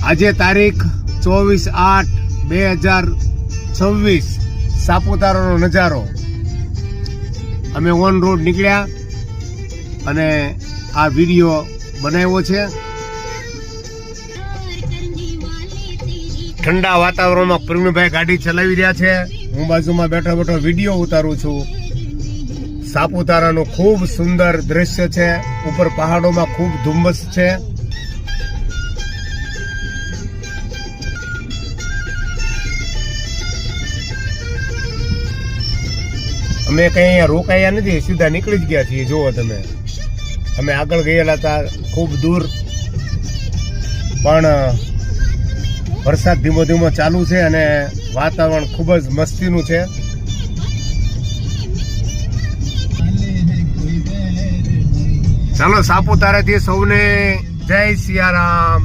આજે તારીખ 24/8/2026 સાપુતારાનો નજારો. અમે ઓન રોડ નીકળ્યા અને આ વિડીયો બનાવ્યો છે. ઠંડા વાતાવરણમાં પ્રવીણભાઈ ગાડી ચલાવી રહ્યા છે. હું બાજુમાં બેઠો બેઠો વિડીયો ઉતારું છું. સાપુતારાનું ખૂબ સુંદર દ્રશ્ય છે. ઉપર પહાડોમાં ખૂબ ધુમ્મસ છે. અમે કઈ અહીંયા રોકાયા નથી, સીધા નીકળી જ ગયા છીએ. જુઓ તમે, અમે આગળ ગયેલા હતા ખૂબ દૂર, પણ વરસાદ ધીમો ધીમો ચાલુ છે અને વાતાવરણ ખૂબ જ મસ્તીનું છે. ચાલો સાપુતારાથી સૌને જય સિયારામ.